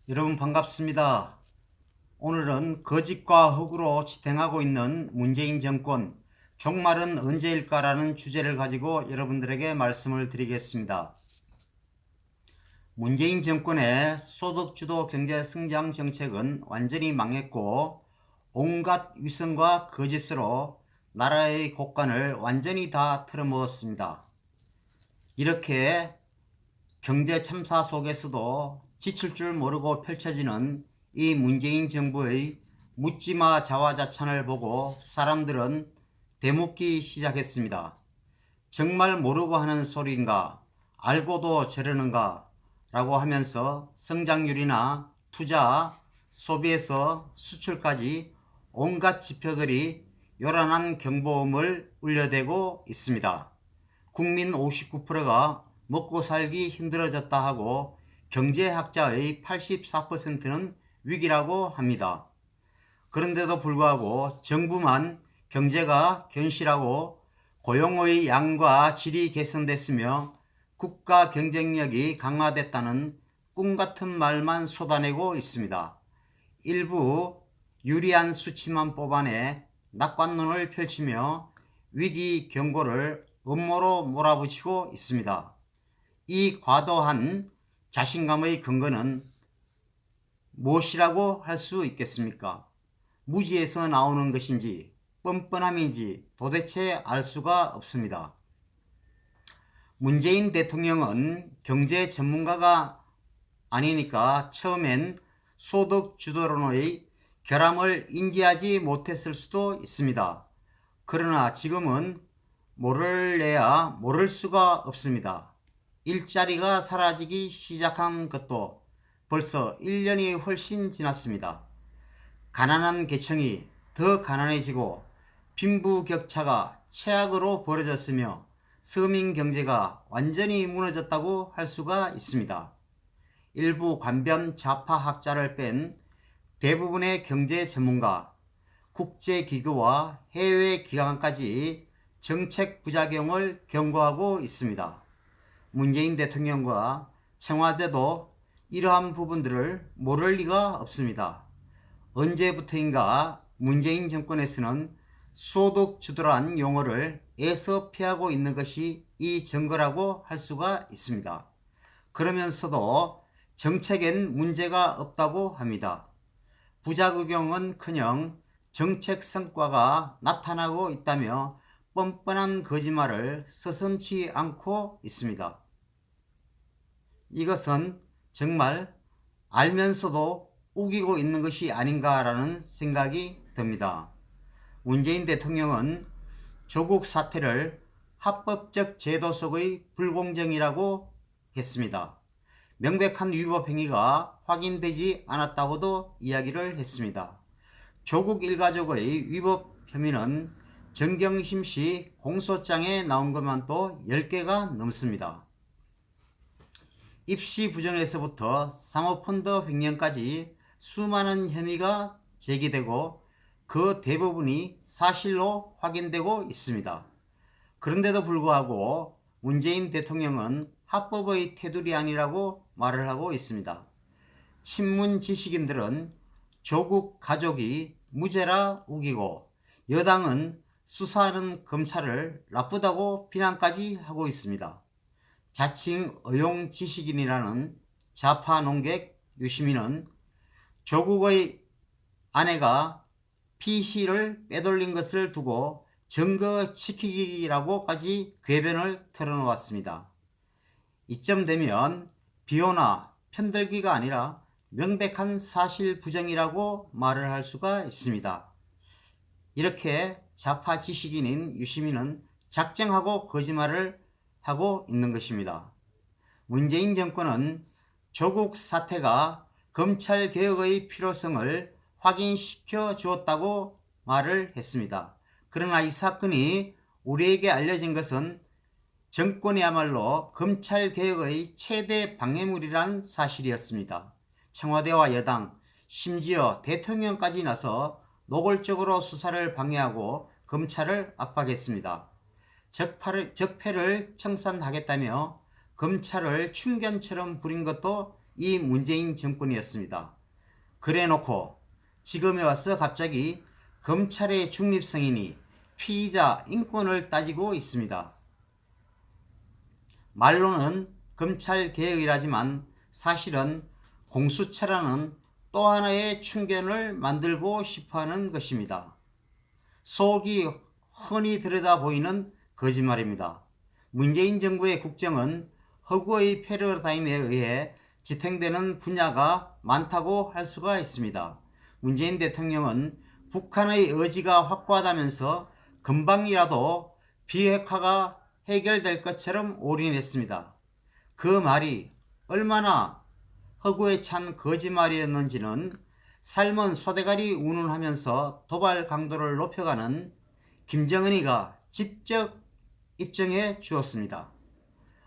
여러분 반갑습니다. 오늘은 거짓과 허구로 지탱하고 있는 문재인 정권, 종말은 언제일까라는 주제를 가지고 여러분들에게 말씀을 드리겠습니다. 문재인 정권의 소득주도 경제 성장 정책은 완전히 망했고 온갖 위선과 거짓으로 나라의 곳간을 완전히 다 틀어먹었습니다. 이렇게 경제 참사 속에서도 지칠 줄 모르고 펼쳐지는 이 문재인 정부의 묻지마 자화자찬을 보고 사람들은 되묻기 시작했습니다. 정말 모르고 하는 소리인가? 알고도 저러는가? 라고 하면서 성장률이나 투자, 소비에서 수출까지 온갖 지표들이 요란한 경보음을 울려대고 있습니다. 국민 59%가 먹고 살기 힘들어졌다 하고 경제학자의 84%는 위기라고 합니다. 그런데도 불구하고 정부만 경제가 견실하고 고용의 양과 질이 개선됐으며 국가 경쟁력이 강화됐다는 꿈같은 말만 쏟아내고 있습니다. 일부 유리한 수치만 뽑아내 낙관론을 펼치며 위기 경고를 음모로 몰아붙이고 있습니다. 이 과도한 자신감의 근거는 무엇이라고 할 수 있겠습니까? 무지에서 나오는 것인지 뻔뻔함인지 도대체 알 수가 없습니다. 문재인 대통령은 경제 전문가가 아니니까 처음엔 소득 주도론의 결함을 인지하지 못했을 수도 있습니다. 그러나 지금은 모를래야 모를 수가 없습니다. 일자리가 사라지기 시작한 것도 벌써 1년이 훨씬 지났습니다. 가난한 계층이 더 가난해지고 빈부격차가 최악으로 벌어졌으며 서민 경제가 완전히 무너졌다고 할 수가 있습니다. 일부 관변 좌파 학자를 뺀 대부분의 경제 전문가, 국제기구와 해외 기관까지 정책 부작용을 경고하고 있습니다. 문재인 대통령과 청와대도 이러한 부분들을 모를 리가 없습니다. 언제부터인가 문재인 정권에서는 소득주도란 용어를 애써 피하고 있는 것이 이 증거라고 할 수가 있습니다. 그러면서도 정책엔 문제가 없다고 합니다. 부작용은커녕 정책 성과가 나타나고 있다며 뻔뻔한 거짓말을 서슴지 않고 있습니다. 이것은 정말 알면서도 우기고 있는 것이 아닌가라는 생각이 듭니다. 문재인 대통령은 조국 사태를 합법적 제도 속의 불공정이라고 했습니다. 명백한 위법 행위가 확인되지 않았다고도 이야기를 했습니다. 조국 일가족의 위법 혐의는 정경심씨 공소장에 나온 것만도 10개가 넘습니다. 입시 부정에서부터 사모펀드 횡령까지 수많은 혐의가 제기되고 그 대부분이 사실로 확인되고 있습니다. 그런데도 불구하고 문재인 대통령은 합법의 테두리 아니라고 말을 하고 있습니다. 친문 지식인들은 조국 가족이 무죄라 우기고 여당은 수사하는 검찰을 나쁘다고 비난까지 하고 있습니다. 자칭 의용 지식인이라는 좌파 농객 유시민은 조국의 아내가 PC를 빼돌린 것을 두고 증거 지키기라고까지 궤변을 털어놓았습니다. 이쯤 되면 비호나 편들기가 아니라 명백한 사실 부정이라고 말을 할 수가 있습니다. 이렇게 좌파 지식인인 유시민은 작정하고 거짓말을 하고 있는 것입니다. 문재인 정권은 조국 사태가 검찰개혁의 필요성을 확인시켜 주었다고 말을 했습니다. 그러나 이 사건이 우리에게 알려진 것은 정권이야말로 검찰개혁의 최대 방해물이라는 사실이었습니다. 청와대와 여당, 심지어 대통령까지 나서 노골적으로 수사를 방해하고 검찰을 압박했습니다. 적폐를 청산하겠다며 검찰을 충견처럼 부린 것도 이 문재인 정권이었습니다. 그래놓고 지금에 와서 갑자기 검찰의 중립성이니 피의자 인권을 따지고 있습니다. 말로는 검찰 개혁이라지만 사실은 공수처라는 또 하나의 충견을 만들고 싶어하는 것입니다. 속이 훤히 들여다보이는 거짓말입니다. 문재인 정부의 국정은 허구의 패러다임에 의해 지탱되는 분야가 많다고 할 수가 있습니다. 문재인 대통령은 북한의 의지가 확고하다면서 금방이라도 비핵화가 해결될 것처럼 올인했습니다. 그 말이 얼마나 허구에 찬 거짓말이었는지는 삶은 소대가리 운운하면서 도발 강도를 높여가는 김정은이가 직접 입증해 주었습니다.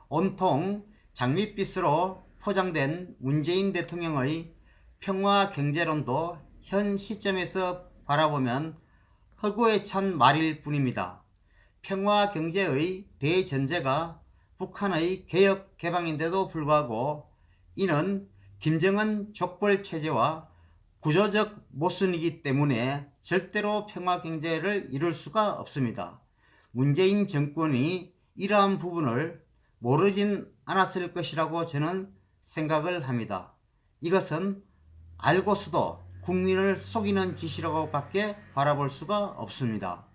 온통 장밋빛으로 포장된 문재인 대통령의 평화 경제론도 현 시점에서 바라보면 허구에 찬 말일 뿐입니다. 평화 경제의 대전제가 북한의 개혁 개방인데도 불구하고 이는 김정은 족벌 체제와 구조적 모순이기 때문에 절대로 평화 경제를 이룰 수가 없습니다. 문재인 정권이 이러한 부분을 모르진 않았을 것이라고 저는 생각을 합니다. 이것은 알고서도 국민을 속이는 짓이라고 밖에 바라볼 수가 없습니다.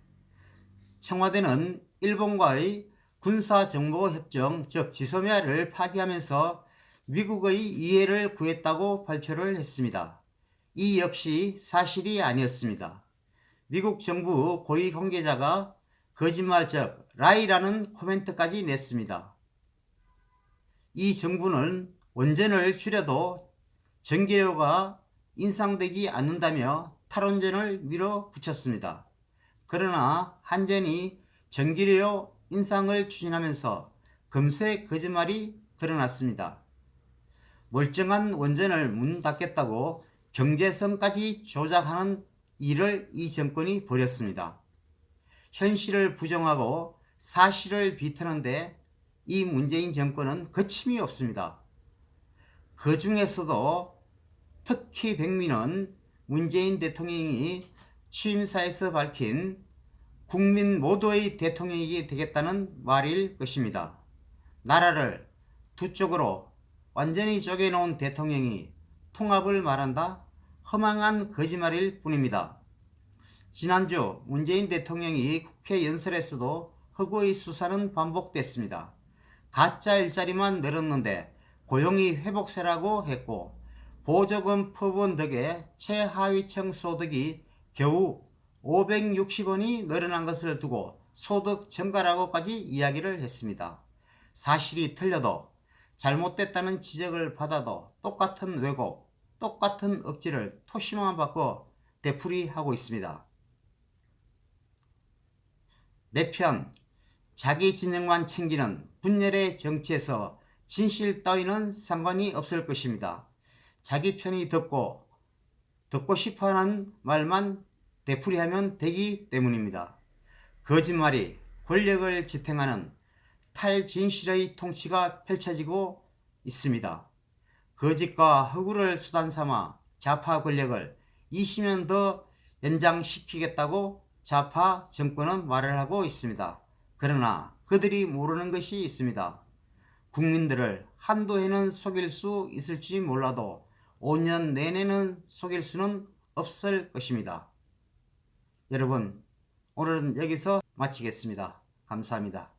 청와대는 일본과의 군사정보협정 즉 지소미아를 파기하면서 미국의 이해를 구했다고 발표를 했습니다. 이 역시 사실이 아니었습니다. 미국 정부 고위 관계자가 거짓말 즉 라이라는 코멘트까지 냈습니다. 이 정부는 원전을 줄여도 전기료가 인상되지 않는다며 탈원전을 밀어붙였습니다. 그러나 한전이 전기료 인상을 추진하면서 금세 거짓말이 드러났습니다. 멀쩡한 원전을 문 닫겠다고 경제성까지 조작하는 일을 이 정권이 벌였습니다. 현실을 부정하고 사실을 비트는데 이 문재인 정권은 거침이 없습니다. 그 중에서도 특히 백미는 문재인 대통령이 취임사에서 밝힌 국민 모두의 대통령이 되겠다는 말일 것입니다. 나라를 두 쪽으로 완전히 쪼개놓은 대통령이 통합을 말한다? 허망한 거짓말일 뿐입니다. 지난주 문재인 대통령이 국회 연설에서도 허구의 수사는 반복됐습니다. 가짜 일자리만 늘었는데 고용이 회복세라고 했고 보조금 퍼부은 덕에 최하위층 소득이 겨우 560원이 늘어난 것을 두고 소득 증가라고까지 이야기를 했습니다. 사실이 틀려도 잘못됐다는 지적을 받아도 똑같은 왜곡, 똑같은 억지를 토시만 바꿔 되풀이하고 있습니다. 내 편, 자기 진영만 챙기는 분열의 정치에서 진실 따위는 상관이 없을 것입니다. 자기 편이 듣고 싶어하는 말만 되풀이하면 되기 때문입니다. 거짓말이 권력을 지탱하는 탈진실의 통치가 펼쳐지고 있습니다. 거짓과 허구를 수단 삼아 좌파 권력을 20년 더 연장시키겠다고 좌파 정권은 말을 하고 있습니다. 그러나 그들이 모르는 것이 있습니다. 국민들을 한두 해는 속일 수 있을지 몰라도 5년 내내는 속일 수는 없을 것입니다. 여러분, 오늘은 여기서 마치겠습니다. 감사합니다.